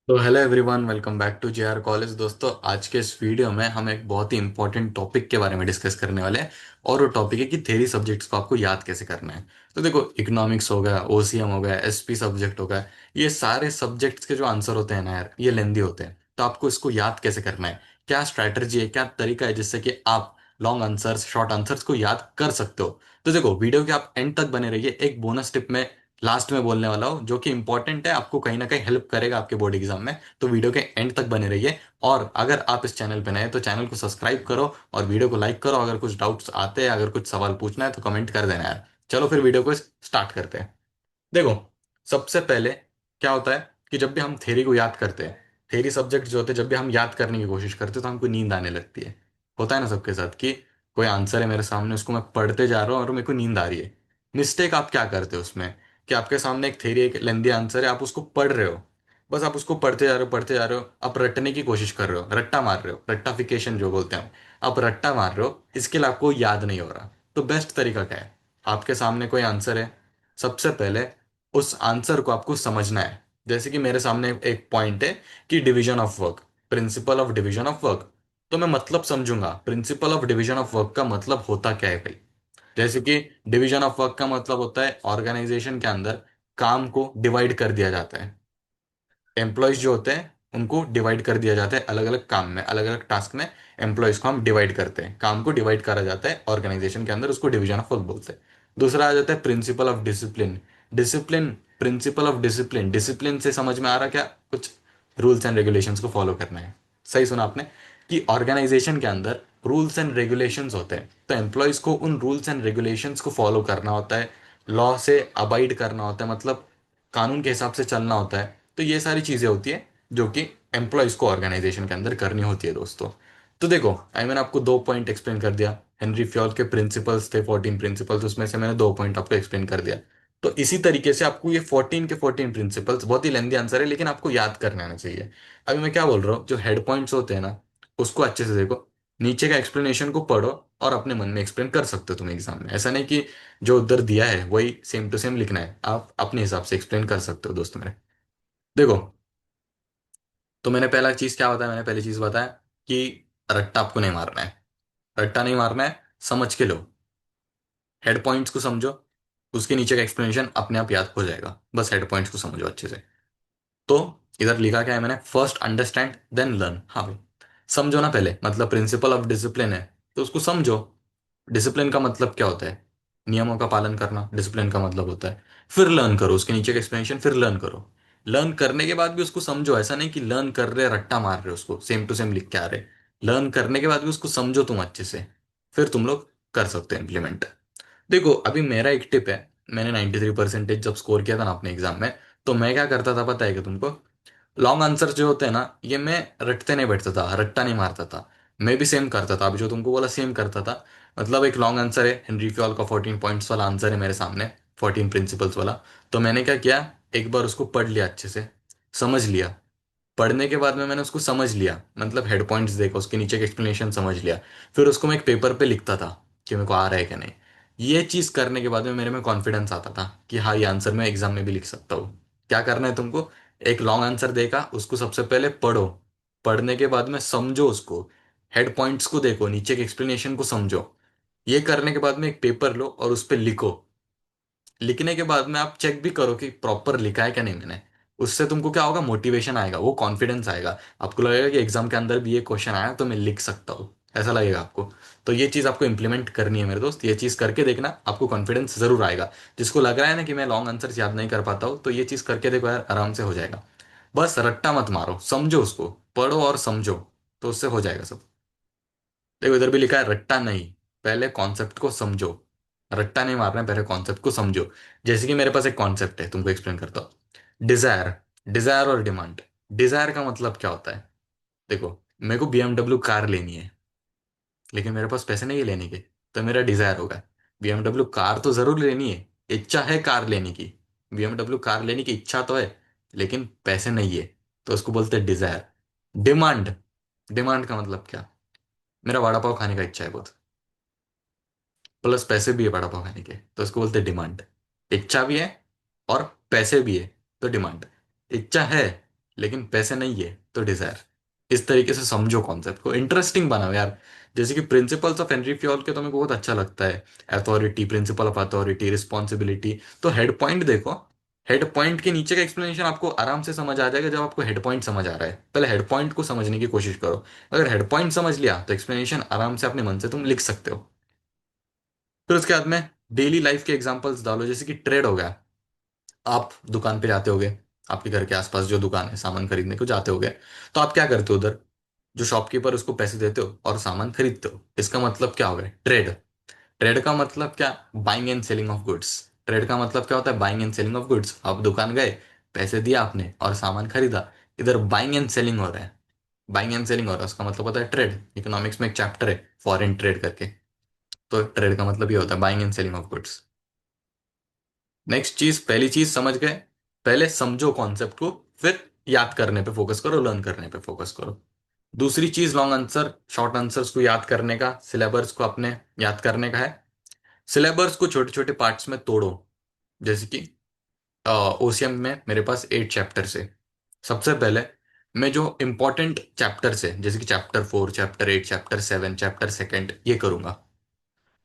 तो hello everyone, welcome back to JR college. दोस्तों, आज के इस वीडियो में हम एक बहुत ही इंपॉर्टेंट टॉपिक के बारे में डिस्कस करने वाले हैं। और वो टॉपिक है कि थ्योरी सब्जेक्ट्स को आपको याद कैसे करना है। तो देखो, इकोनॉमिक्स हो गया, ओसीएम हो गया, एसपी सब्जेक्ट हो गया, ये सारे सब्जेक्ट्स के जो आंसर होते हैं ना यार, ये लेंदी होते हैं। तो आपको इसको याद कैसे करना है, क्या स्ट्रैटेजी है, क्या तरीका है जिससे कि आप लॉन्ग आंसर्स, शॉर्ट आंसर्स को याद कर सकते हो। तो देखो, वीडियो के आप एंड तक बने रहिए। एक बोनस टिप में लास्ट में बोलने वाला हूँ जो कि इंपॉर्टेंट है, आपको कहीं ना कहीं हेल्प करेगा आपके बोर्ड एग्जाम में। तो वीडियो के एंड तक बने रहिए। और अगर आप इस चैनल पे नए हैं तो चैनल को सब्सक्राइब करो और वीडियो को लाइक करो। अगर कुछ डाउट्स आते हैं, अगर कुछ सवाल पूछना है तो कमेंट कर देना यार। चलो फिर वीडियो को स्टार्ट करते हैं। देखो, सबसे पहले क्या होता है कि जब भी हम थ्योरी को याद करते हैं, थ्योरी सब्जेक्ट जो होते हैं, जब भी हम याद करने की कोशिश करते हैं तो हमको नींद आने लगती है। होता है ना सबके साथ कि कोई आंसर है मेरे सामने, उसको मैं पढ़ते जा रहा हूँ और मेरे को नींद आ रही है। मिस्टेक आप क्या करते हो उसमें कि आपके सामने एक थ्योरी, एक लेंदी आंसर है, आप उसको पढ़ रहे हो। बस आप उसको पढ़ते जा रहे हो, पढ़ते जा रहे हो, आप रटने की कोशिश कर रहे हो, रट्टा मार रहे हो, रट्टाफिकेशन जो बोलते हैं। आप रट्टा मार रहे हो, इसके लिए आपको याद नहीं हो रहा। तो बेस्ट तरीका क्या है? आपके सामने कोई आंसर है, सबसे पहले उस आंसर को आपको समझना है। जैसे कि मेरे सामने एक पॉइंट है कि division of work, principle of division of work. तो मैं मतलब समझूंगा, principle of division of work का मतलब होता क्या है भाई। जैसे कि डिवीजन ऑफ वर्क का मतलब होता है ऑर्गेनाइजेशन के अंदर काम को डिवाइड कर दिया जाता है। एम्प्लॉयज जो होते हैं उनको डिवाइड कर दिया जाता है अलग अलग काम में, अलग अलग टास्क में। एम्प्लॉयज को हम डिवाइड करते हैं, काम को डिवाइड करा जाता है ऑर्गेनाइजेशन के अंदर, उसको डिवीजन ऑफ वर्क बोलते हैं। दूसरा आ जाता है principle of discipline. Discipline, principle of discipline, discipline से समझ में आ रहा क्या? कुछ रूल्स एंड रेगुलेशंस को फॉलो करना है। सही सुना आपने कि ऑर्गेनाइजेशन के अंदर रूल्स एंड रेगुलेशंस होते हैं, तो एम्प्लॉयज को उन रूल्स एंड रेगुलेशंस को फॉलो करना होता है। लॉ से अबाइड करना होता है, मतलब कानून के हिसाब से चलना होता है। तो ये सारी चीजें होती है जो कि एम्प्लॉयज को ऑर्गेनाइजेशन के अंदर करनी होती है दोस्तों। तो देखो, मैंने आपको दो पॉइंट एक्सप्लेन कर दिया। हेनरी फ्योल के प्रिंसिपल्स थे 14 प्रिंसिपल्स, उसमें से मैंने दो पॉइंट आपको एक्सप्लेन कर दिया। तो इसी तरीके से आपको ये 14 के 14 प्रिंसिपल्स, बहुत ही लेंदी आंसर है लेकिन आपको याद करने आना चाहिए। अभी मैं क्या बोल रहा हूँ, जो हेड पॉइंट्स होते हैं ना, उसको अच्छे से देखो, नीचे का एक्सप्लेनेशन को पढ़ो और अपने मन में एक्सप्लेन कर सकते हो तुम एग्जाम में। ऐसा नहीं कि जो उधर दिया है वही सेम टू सेम लिखना है, आप अपने हिसाब से एक्सप्लेन कर सकते हो दोस्त मेरे। देखो, तो मैंने पहला चीज क्या बताया, मैंने पहली चीज बताया कि रट्टा आपको नहीं मारना है। रट्टा नहीं मारना है, समझ के लो, हेड पॉइंट्स को समझो, उसके नीचे का एक्सप्लेनेशन अपने आप याद हो जाएगा। बस हेड पॉइंट्स को समझो अच्छे से। तो इधर लिखा क्या है मैंने, फर्स्ट अंडरस्टैंड देन लर्न। हाँ भाई, समझो ना पहले, मतलब प्रिंसिपल ऑफ डिसिप्लिन है तो उसको समझो। डिसिप्लिन का मतलब क्या होता है? नियमों का पालन करना डिसिप्लिन का मतलब होता है। फिर लर्न करो, उसके नीचे का एक्सप्लेनेशन फिर लर्न करो। लर्न करने के बाद भी उसको समझो, ऐसा नहीं कि लर्न कर रहे रट्टा मार रहे हो, उसको सेम टू सेम लिख के आ रहे। लर्न करने के बाद भी उसको समझो तुम अच्छे से, फिर तुम लोग कर सकते हो इम्प्लीमेंट। देखो, अभी मेरा एक टिप है। मैंने 93% जब स्कोर किया था ना अपने एग्जाम में, तो मैं क्या करता था पता है कि तुमको, लॉन्ग आंसर जो होते हैं ना, ये मैं रटते नहीं बैठता था, रट्टा नहीं मारता था। मैं भी सेम करता था, अभी जो तुमको बोला सेम करता था। मतलब एक लॉन्ग आंसर है, हेनरी फ्योल का 14 पॉइंट्स वाला आंसर है मेरे सामने, 14 प्रिंसिपल्स वाला। तो मैंने क्या किया, एक बार उसको पढ़ लिया अच्छे से, समझ लिया। पढ़ने के बाद में मैंने उसको समझ लिया, मतलब हेड पॉइंट्स देखा, उसके नीचे का एक्सप्लेनेशन समझ लिया। फिर उसको मैं एक पेपर पे लिखता था कि मेरे को आ रहा है कि नहीं। ये चीज करने के बाद में मेरे में कॉन्फिडेंस आता था कि हाँ, ये आंसर मैं एग्जाम में भी लिख सकता हूँ। क्या करना है तुमको, एक लॉन्ग आंसर देखा, उसको सबसे पहले पढ़ो। पढ़ने के बाद में समझो उसको, हेड पॉइंट्स को देखो, नीचे के एक्सप्लेनेशन को समझो। ये करने के बाद में एक पेपर लो और उस पर लिखो। लिखने के बाद में आप चेक भी करो कि प्रॉपर लिखा है क्या नहीं मैंने। उससे तुमको क्या होगा, मोटिवेशन आएगा, वो कॉन्फिडेंस आएगा। आपको लगेगा कि एग्जाम के अंदर भी ये क्वेश्चन आया तो मैं लिख सकता हूँ, ऐसा लगेगा आपको। तो ये चीज आपको इंप्लीमेंट करनी है मेरे दोस्त, ये चीज करके देखना, आपको कॉन्फिडेंस जरूर आएगा। जिसको लग रहा है ना कि मैं लॉन्ग आंसर याद नहीं कर पाता हूँ, तो ये चीज करके देखो यार, आराम से हो जाएगा। बस रट्टा मत मारो, समझो उसको, पढ़ो और समझो, तो उससे हो जाएगा सब। देखो, इधर भी लिखा है रट्टा नहीं, पहले कॉन्सेप्ट को समझो। रट्टा नहीं मारना है, पहले कॉन्सेप्ट को समझो। जैसे कि मेरे पास एक कॉन्सेप्ट है, तुमको एक्सप्लेन करता हूँ। डिजायर, डिजायर और डिमांड। डिजायर का मतलब क्या होता है? देखो, मेरे को बीएमडब्ल्यू कार लेनी है, लेकिन मेरे पास पैसे नहीं है लेने के। तो मेरा डिजायर होगा, बीएमडब्ल्यू कार तो जरूर लेनी है, इच्छा है कार लेने की। बीएमडब्ल्यू कार लेने की इच्छा तो है, लेकिन पैसे नहीं है, तो उसको बोलते हैं डिजायर। डिमांड, डिमांड का मतलब क्या? मेरा वड़ा पाव खाने का इच्छा है बहुत, प्लस पैसे भी है बड़ा पाव खाने के, तो इसको बोलते हैं डिमांड। इच्छा भी है और पैसे भी है, तो डिमांड। इच्छा है लेकिन पैसे नहीं है तो डिजायर। इस तरीके से समझो कॉन्सेप्ट को, इंटरेस्टिंग बनाओ यार। जैसे कि प्रिंसिपल्स ऑफ हेनरी फ्योल के तो मेरे को बहुत अच्छा लगता है। Authority, principle of authority, responsibility. तो हेड पॉइंट देखो, हेड पॉइंट के नीचे का एक्सप्लेनेशन आपको आराम से समझ आ जाएगा जब आपको हेड पॉइंट समझ आ रहा है। पहले हेड पॉइंट को समझने की कोशिश करो। अगर हेड पॉइंट समझ लिया तो एक्सप्लेनेशन आराम से अपने मन से तुम लिख सकते हो। फिर उसके बाद में डेली लाइफ के एग्जांपल्स डालो, जैसे कि ट्रेड हो गया। आप दुकान पे जाते होगे, आपके घर के आसपास जो दुकान है सामान खरीदने को जाते होगे, तो आप क्या करते हो उधर? जो शॉपकीपर उसको पैसे देते हो और सामान खरीदते हो। इसका मतलब क्या हो गया? ट्रेड। ट्रेड का मतलब क्या? Buying and selling of goods. Trade का मतलब क्या होता है? Buying and selling of goods. आप दुकान गए, पैसे दिया आपने और सामान खरीदा। इधर बाइंग एंड सेलिंग हो रहा है। बाइंग एंड सेलिंग हो रहा है, उसका मतलब होता है ट्रेड। इकोनॉमिक्स में एक चैप्टर है फॉरेन ट्रेड करके। तो ट्रेड का मतलब ये होता है buying and selling of goods. Next चीज, पहली चीज समझ गए। पहले समझो कॉन्सेप्ट को, फिर याद करने पे फोकस करो, लर्न करने पे फोकस करो। दूसरी चीज, लॉन्ग आंसर शॉर्ट आंसर्स को याद करने का, सिलेबस को अपने याद करने का है। सिलेबस को छोटे छोटे पार्ट्स में तोड़ो। जैसे कि ओसीएम में मेरे पास 8 चैप्टर्स है। सबसे पहले मैं जो इंपॉर्टेंट चैप्टर्स है, जैसे कि चैप्टर 4, चैप्टर 8, चैप्टर 7, चैप्टर 2, ये करूंगा।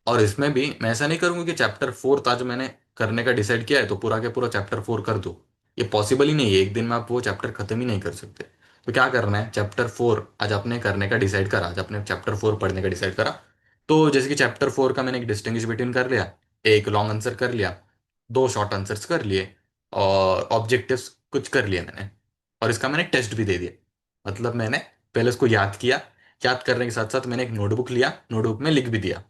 और इसमें भी मैं ऐसा नहीं करूंगा कि चैप्टर 4 आज मैंने करने का डिसाइड किया है तो पूरा के पूरा चैप्टर 4 कर दूं। ये पॉसिबल ही नहीं है, एक दिन में आप वो चैप्टर खत्म ही नहीं कर सकते। तो क्या करना है, चैप्टर 4 आज आपने करने का डिसाइड करा, आज आपने चैप्टर 4 पढ़ने का डिसाइड करा। तो जैसे कि चैप्टर 4 का मैंने एक डिस्टिंग्विश बिटवीन कर लिया, एक लॉन्ग आंसर कर लिया, 2 शॉर्ट आंसर्स कर लिए, और ऑब्जेक्टिव्स कुछ कर लिए मैंने। और इसका मैंने टेस्ट भी दे दिया। मतलब मैंने पहले उसको याद किया, याद करने के साथ साथ मैंने एक नोटबुक लिया, नोटबुक में लिख भी दिया।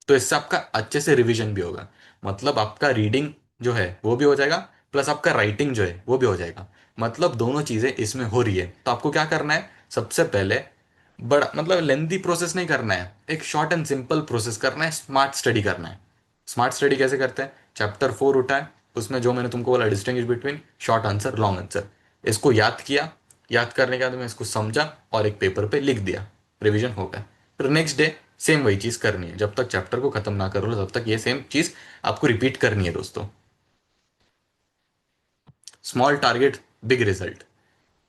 तो इससे आपका अच्छे से रिवीजन भी होगा। मतलब आपका रीडिंग जो है वो भी हो जाएगा, प्लस आपका राइटिंग जो है वो भी हो जाएगा। मतलब दोनों चीजें इसमें हो रही है। तो आपको क्या करना है, सबसे पहले बड़ा मतलब लेंथी प्रोसेस नहीं करना है, एक शॉर्ट एंड सिंपल प्रोसेस करना है, स्मार्ट स्टडी करना है। स्मार्ट स्टडी कैसे करते हैं? चैप्टर 4 उठा है, उसमें जो मैंने तुमको बोला distinguish between short answer long answer, इसको याद किया। याद करने के बाद मैं इसको समझा और एक पेपर पे लिख दिया, रिवीजन हो गया। फिर नेक्स्ट डे सेम वही चीज करनी है, जब तक चैप्टर को खत्म ना करो तब तक ये सेम चीज आपको रिपीट करनी है दोस्तों। Small target, big result.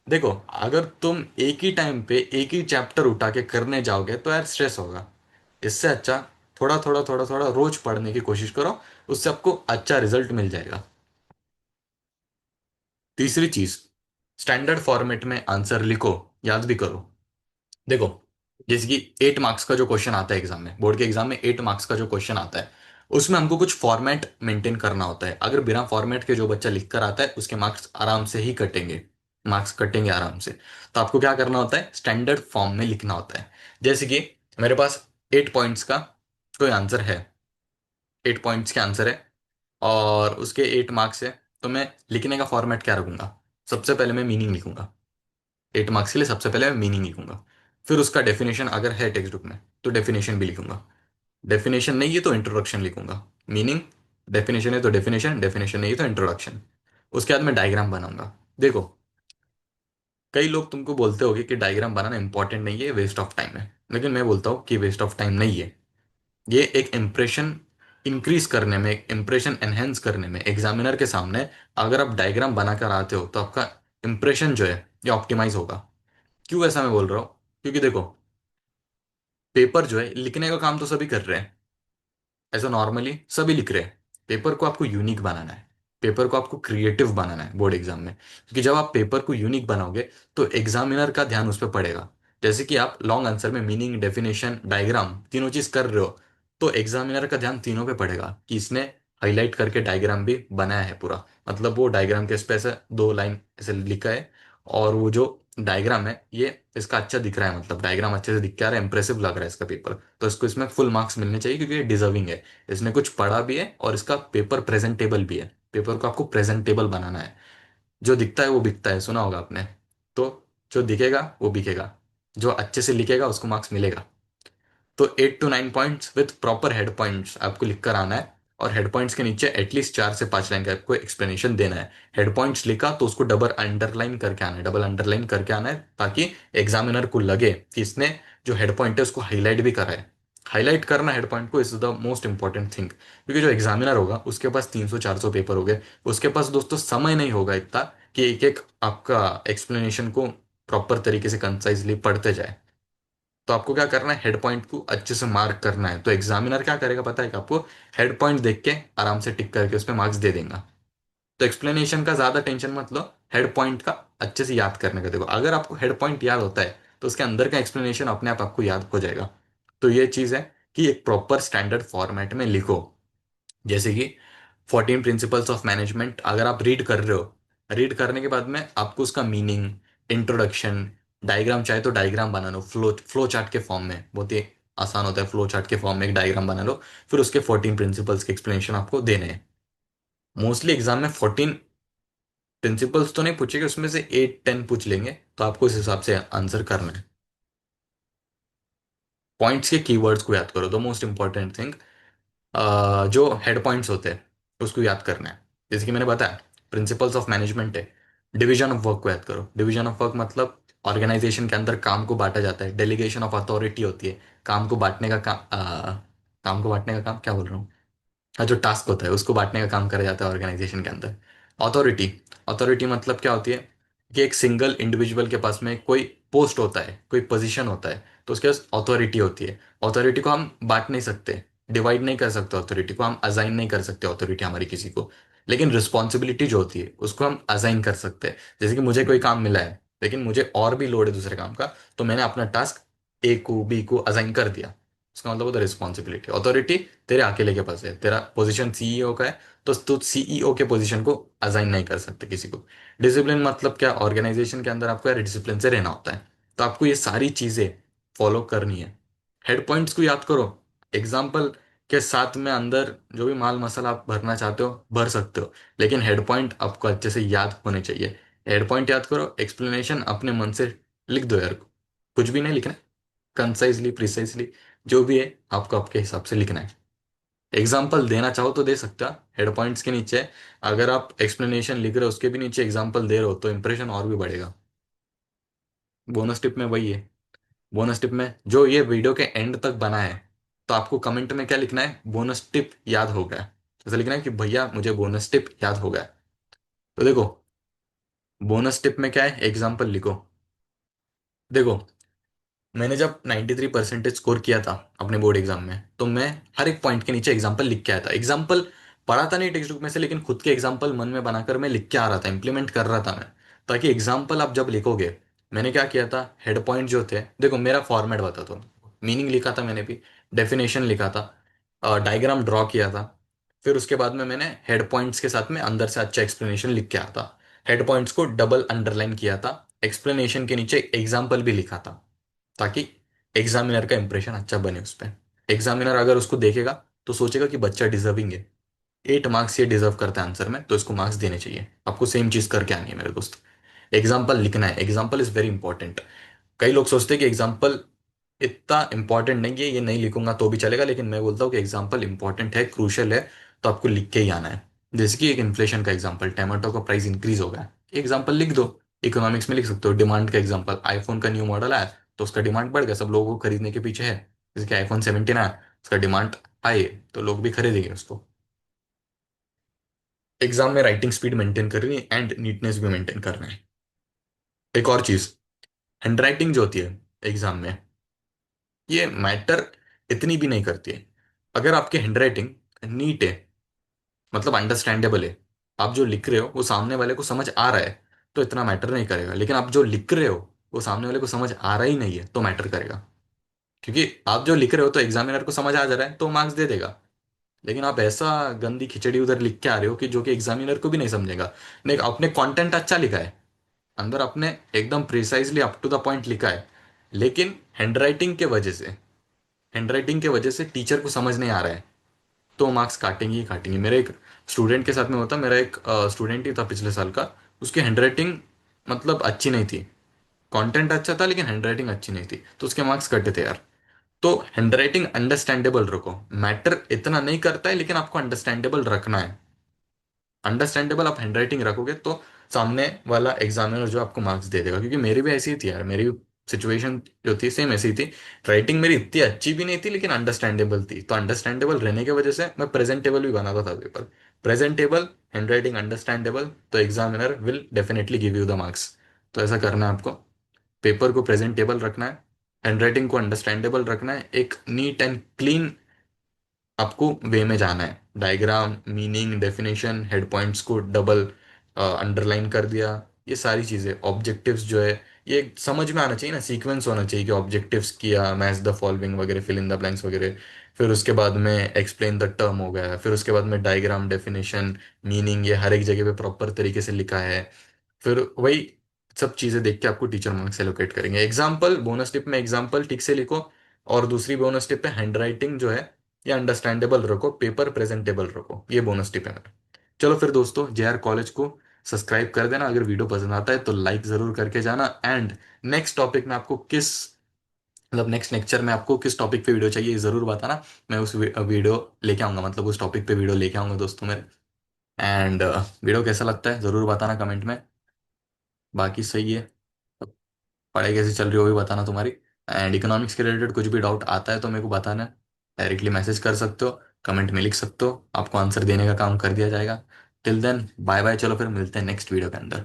देखो, अगर तुम एक ही टाइम पे एक ही चैप्टर उठा के करने जाओगे तो यार स्ट्रेस होगा। इससे अच्छा थोड़ा थोड़ा थोड़ा थोड़ा रोज पढ़ने की कोशिश करो, उससे आपको अच्छा रिजल्ट मिल जाएगा। तीसरी चीज, स्टैंडर्ड फॉर्मेट में आंसर लिखो, याद भी करो। देखो, जैसे कि 8 मार्क्स का जो क्वेश्चन आता है एग्जाम में, बोर्ड के एग्जाम में 8 मार्क्स का जो क्वेश्चन आता है, उसमें हमको कुछ फॉर्मेट मेंटेन करना होता है। अगर बिना फॉर्मेट के जो बच्चा लिख कर आता है उसके मार्क्स आराम से ही कटेंगे, मार्क्स कटेंगे आराम से। तो आपको क्या करना होता है, स्टैंडर्ड फॉर्म में लिखना होता है। जैसे कि मेरे पास 8 पॉइंट्स का कोई आंसर है, 8 पॉइंट्स के आंसर है, और उसके 8 मार्क्स है। तो मैं लिखने का फॉर्मेट क्या रखूंगा? सबसे पहले मैं मीनिंग लिखूंगा। 8 मार्क्स के लिए सबसे पहले मैं मीनिंग लिखूंगा। फिर उसका डेफिनेशन अगर है टेक्स्ट बुक में तो डेफिनेशन भी लिखूंगा। डेफिनेशन नहीं है तो इंट्रोडक्शन लिखूंगा। मीनिंग, डेफिनेशन है तो डेफिनेशन, डेफिनेशन नहीं है तो इंट्रोडक्शन। उसके बाद मैं डायग्राम बनाऊंगा। देखो, कई लोग तुमको बोलते होगे कि डायग्राम बनाना इंपॉर्टेंट नहीं है, वेस्ट ऑफ टाइम है, लेकिन मैं बोलता हूँ कि वेस्ट ऑफ टाइम नहीं है। ये एक इम्प्रेशन इंक्रीज करने में, एक इम्प्रेशन एनहेंस करने में एग्जामिनर के सामने अगर आप डायग्राम बनाकर आते हो तो आपका इंप्रेशन जो है ये ऑप्टिमाइज होगा। क्यों ऐसा मैं बोल रहा हूँ? क्योंकि देखो, पेपर जो है लिखने का काम तो सभी कर रहे हैं, ऐसा नॉर्मली सभी लिख रहे हैं। पेपर को आपको यूनिक बनाना है, पेपर को आपको क्रिएटिव बनाना है बोर्ड एग्जाम में। क्योंकि जब आप पेपर को यूनिक बनाओगे तो एग्जामिनर का ध्यान उस पर पड़ेगा। जैसे कि आप लॉन्ग आंसर में मीनिंग, डेफिनेशन, डायग्राम तीनों चीज कर रहे हो, तो एग्जामिनर का ध्यान तीनों पे पड़ेगा कि इसने हाईलाइट करके डायग्राम भी बनाया है पूरा। मतलब वो डायग्राम के इस पे ऐसे 2 लाइन ऐसे लिखा है, और वो जो डायग्राम है ये इसका अच्छा दिख रहा है, मतलब डायग्राम अच्छे से दिख के आ रहा है, इंप्रेसिव लग रहा है इसका पेपर। तो इसको इसमें फुल मार्क्स मिलने चाहिए क्योंकि ये डिजर्विंग है। इसने कुछ पढ़ा भी है और इसका पेपर प्रेजेंटेबल भी है। पेपर को आपको प्रेजेंटेबल बनाना है। जो दिखता है वो बिकता है, सुना होगा आपने। तो जो दिखेगा वो बिकेगा, जो अच्छे से लिखेगा उसको मार्क्स मिलेगा। तो 8 to 9 points with proper head points आपको लिख कर आना है। और हेड पॉइंट्स के नीचे एटलीस्ट 4 से 5 लाइन का आपको एक्सप्लेनेशन देना है। हेड पॉइंट्स लिखा तो उसको डबल अंडरलाइन करके आना है, डबल अंडरलाइन करके आना है, ताकि एग्जामिनर को लगे कि इसने जो हेड पॉइंट है उसको हाईलाइट भी करा है। हाईलाइट करना हेड पॉइंट को is the most important thing, क्योंकि जो एग्जामिनर होगा उसके पास 300-400 पेपर हो गए, उसके पास दोस्तों समय नहीं होगा इतना कि एक एक आपका एक्सप्लेनेशन को प्रॉपर तरीके से कंसाइजली पढ़ते जाए। तो आपको क्या करना है, हेड पॉइंट को अच्छे से मार्क करना है। तो एग्जामिनर क्या करेगा पता है कि आपको हेड पॉइंट देख के आराम से टिक करके उस पर मार्क्स दे देगा। तो एक्सप्लेनेशन का ज्यादा टेंशन मत लो, हेड पॉइंट का अच्छे से याद करने का देखो। अगर आपको हेड पॉइंट याद होता है तो उसके अंदर का एक्सप्लेनेशन अपने आप आपको याद हो जाएगा। तो ये चीज है कि एक प्रॉपर स्टैंडर्ड फॉर्मेट में लिखो। जैसे कि 14 प्रिंसिपल्स ऑफ मैनेजमेंट अगर आप रीड कर रहे हो, रीड करने के बाद में आपको उसका मीनिंग, इंट्रोडक्शन, डायग्राम चाहे तो डायग्राम बना लो, फ्लो चार्ट के फॉर्म में, बहुत ही आसान होता है, फ्लो चार्ट के फॉर्म में एक डायग्राम बना लो। फिर उसके 14 प्रिंसिपल्स के एक्सप्लेनेशन आपको देने हैं। मोस्टली एग्जाम में 14 प्रिंसिपल्स तो नहीं पूछेंगे, उसमें से 8-10 पूछ लेंगे, तो आपको इस हिसाब से आंसर करना है। पॉइंट्स के कीवर्ड्स को याद करो, द मोस्ट इंपॉर्टेंट थिंग। जो हेड पॉइंट्स होते हैं उसको याद करना है। जैसे कि मैंने बताया प्रिंसिपल्स ऑफ मैनेजमेंट है, डिवीजन ऑफ वर्क को याद करो। डिवीजन ऑफ वर्क मतलब ऑर्गेनाइजेशन के अंदर काम को बांटा जाता है, डेलीगेशन ऑफ अथॉरिटी होती है, काम को बांटने का काम को बांटने का काम क्या बोल रहा हूँ, हाँ, जो टास्क होता है उसको बांटने का काम करा जाता है ऑर्गेनाइजेशन के अंदर। अथॉरिटी, अथॉरिटी मतलब क्या होती है कि एक सिंगल इंडिविजुअल के पास में कोई पोस्ट होता है, कोई पोजीशन होता है, तो उसके पास अथॉरिटी होती है। अथॉरिटी को हम बांट नहीं सकते, डिवाइड नहीं कर सकते, अथॉरिटी को हम असाइन नहीं कर सकते अथॉरिटी हमारी किसी को। लेकिन रिस्पॉन्सिबिलिटी जो होती है उसको हम असाइन कर सकते हैं। जैसे कि मुझे कोई काम मिला है लेकिन मुझे और भी लोड है दूसरे काम का, तो मैंने अपना टास्क ए को बी को असाइन कर दिया, उसका मतलब होता है रिस्पॉन्सिबिलिटी। अथॉरिटी तेरे अकेले के पास है, तेरा पोजीशन सीईओ का है, तो तू सीईओ के पोजीशन को असाइन नहीं कर सकते किसी को। डिसिप्लिन मतलब क्या, ऑर्गेनाइजेशन के अंदर आपको यार डिसिप्लिन से रहना होता है, तो आपको ये सारी चीजें फॉलो करनी है। हेड पॉइंट्स को याद करो, एग्जाम्पल के साथ में अंदर जो भी माल मसाला आप भरना चाहते हो भर सकते हो, लेकिन हेड पॉइंट आपको अच्छे से याद होने चाहिए। हेड पॉइंट याद करो, एक्सप्लेनेशन अपने मन से लिख दो यार, कुछ भी नहीं लिखना, कंसाइजली प्रिसाइजली जो भी है आपको आपके हिसाब से लिखना है। एग्जाम्पल देना चाहो तो दे सकते हो हेड पॉइंट्स के नीचे। अगर आप एक्सप्लेनेशन लिख रहे हो उसके भी नीचे एग्जाम्पल दे रहे हो तो इंप्रेशन और भी बढ़ेगा। बोनस टिप में वही है, बोनस टिप में जो ये वीडियो के एंड तक बना है, तो आपको कमेंट में क्या लिखना है, बोनस टिप याद हो गया, ऐसा लिखना है कि भैया मुझे बोनस टिप याद हो गया। तो देखो बोनस टिप में क्या है, एग्जाम्पल लिखो। देखो मैंने जब 93% स्कोर किया था अपने बोर्ड एग्जाम में, तो मैं हर एक पॉइंट के नीचे एग्जाम्पल लिख के आया था। एग्जाम्पल पढ़ा था नहीं टेक्स्ट बुक में से, लेकिन खुद के एग्जाम्पल मन में बनाकर मैं लिख के आ रहा था, इंप्लीमेंट कर रहा था मैं, ताकि एग्जाम्पल आप जब लिखोगे। मैंने क्या किया था, हेड पॉइंट जो थे, देखो मेरा फॉर्मेट बता दो, मीनिंग लिखा था मैंने भी, डेफिनेशन लिखा था, डायग्राम ड्रॉ किया था, फिर उसके बाद में मैंने हेड पॉइंट्स के साथ में अंदर से अच्छा एक्सप्लेनेशन लिख के आया था। हेड पॉइंट्स को डबल अंडरलाइन किया था, एक्सप्लेनेशन के नीचे एग्जाम्पल भी लिखा था, ताकि एग्जामिनर का इंप्रेशन अच्छा बने उस पर। एग्जामिनर अगर उसको देखेगा तो सोचेगा कि बच्चा डिजर्विंग है, 8 मार्क्स ये डिजर्व करता है आंसर में, तो इसको मार्क्स देने चाहिए। आपको सेम चीज करके आनी है मेरे दोस्त, एग्जाम्पल लिखना है, एग्जाम्पल इज वेरी इंपॉर्टेंट। कई लोग सोचते हैं कि एग्जाम्पल इतना इंपॉर्टेंट नहीं है, ये नहीं लिखूंगा तो भी चलेगा, लेकिन मैं बोलता हूँ कि एग्जाम्पल इंपॉर्टेंट है, क्रूशल है, तो आपको लिख के ही आना है। जैसे कि एक इन्फ्लेशन का एग्जाम्पल, टमाटो का प्राइस इंक्रीज हो गया, एग्जाम्पल लिख दो। इकोनॉमिक्स में लिख सकते हो डिमांड का एग्जाम्पल, आईफोन का न्यू मॉडल आया तो उसका डिमांड बढ़ गया, सब लोगों को खरीदने के पीछे है। जैसे कि iPhone 17 आया, उसका डिमांड हाई है तो लोग भी खरीदेंगे उसको। एग्जाम में राइटिंग स्पीड मेंटेन करनी है एंड नीटनेस भी मेंटेन करना है। एक और चीज, हैंड राइटिंग जो होती है एग्जाम में, ये मैटर इतनी भी नहीं करती है। अगर आपकी हैंडराइटिंग नीट है, मतलब अंडरस्टैंडेबल है, आप जो लिख रहे हो वो सामने वाले को समझ आ रहा है, तो इतना मैटर नहीं करेगा। लेकिन आप जो लिख रहे हो वो सामने वाले को समझ आ रहा ही नहीं है तो मैटर करेगा। क्योंकि आप जो लिख रहे हो तो एग्जामिनर को समझ आ जा रहा है तो मार्क्स दे देगा, लेकिन आप ऐसा गंदी खिचड़ी उधर लिख के आ रहे हो कि जो कि एग्जामिनर को भी नहीं समझेगा। नहीं, आपने कंटेंट अच्छा लिखा है, अंदर आपने एकदम precisely up to the point लिखा है, लेकिन हैंडराइटिंग के वजह से, हैंडराइटिंग के वजह से टीचर को समझ नहीं आ रहा है, तो मार्क्स काटेंगे ही काटेंगे। मेरे एक स्टूडेंट के साथ में होता, मेरा एक स्टूडेंट ही था पिछले साल का, उसकी हैंडराइटिंग मतलब अच्छी नहीं थी, कंटेंट अच्छा था लेकिन हैंडराइटिंग अच्छी नहीं थी, तो उसके मार्क्स कटे थे यार। तो हैंडराइटिंग अंडरस्टैंडेबल रखो, मैटर इतना नहीं करता है लेकिन आपको अंडरस्टैंडेबल रखना है। अंडरस्टैंडेबल आप हैंडराइटिंग रखोगे तो सामने वाला एग्जामिनर जो आपको मार्क्स दे देगा। क्योंकि मेरी भी ऐसी ही थी यार, मेरी सिचुएशन जो थी सेम ऐसी ही थी। राइटिंग मेरी इतनी अच्छी भी नहीं थी लेकिन अंडरस्टैंडेबल थी, तो अंडरस्टैंडेबल रहने की वजह से मैं प्रेजेंटेबल भी बनाता था पेपर। प्रेजेंटेबल, हैंडराइटिंग अंडरस्टैंडेबल, तो examiner will definitely give you the marks. तो ऐसा करना है आपको, पेपर को प्रेजेंटेबल रखना है, हैंडराइटिंग को अंडरस्टैंडेबल रखना है, एक नीट एंड क्लीन आपको वे में जाना है। Diagram, meaning, definition, head points को डबल अंडरलाइन कर दिया। ये सारी चीजें, ऑब्जेक्टिव्स जो है ये समझ में आना चाहिए ना, सीक्वेंस होना चाहिए कि ऑब्जेक्टिव्स किया, मैच द फॉलोइंग वगैरह, फिल इन द ब्लैंक्स वगैरह। फिर उसके बाद में एक्सप्लेन द टर्म हो गया, फिर उसके बाद में डायग्राम, डेफिनेशन, मीनिंग, ये हर एक जगह पे प्रॉपर तरीके से लिखा है। फिर वही सब चीजें देख के आपको टीचर मार्क्स एलोकेट करेंगे। एग्जाम्पल, बोनस टिप में एग्जाम्पल ठीक से लिखो, और दूसरी बोनस टिप पे हैंडराइटिंग जो है ये अंडरस्टैंडेबल रखो, पेपर प्रेजेंटेबल रखो। ये बोनस टिप है मेरा। चलो फिर दोस्तों, जेआर कॉलेज को सब्सक्राइब कर देना, अगर वीडियो पसंद आता है तो लाइक जरूर करके जाना। एंड नेक्स्ट टॉपिक में आपको किस, मतलब नेक्स्ट लेक्चर में आपको किस टॉपिक पे वीडियो चाहिए ये जरूर बताना। मैं उस वीडियो लेके आऊंगा, मतलब उस टॉपिक पे वीडियो लेके आऊंगा दोस्तों मेरे। एंड वीडियो कैसा लगता है जरूर बताना कमेंट में। बाकी सही है, पढ़ाई कैसी चल रही हो वो भी बताना तुम्हारी। एंड इकोनॉमिक्स के रिलेटेड कुछ भी डाउट आता है तो मेरे को बताना, डायरेक्टली मैसेज कर सकते हो, कमेंट में लिख सकते हो, आपको आंसर देने का काम कर दिया जाएगा। टिल देन बाय बाय, चलो फिर मिलते हैं नेक्स्ट वीडियो के अंदर।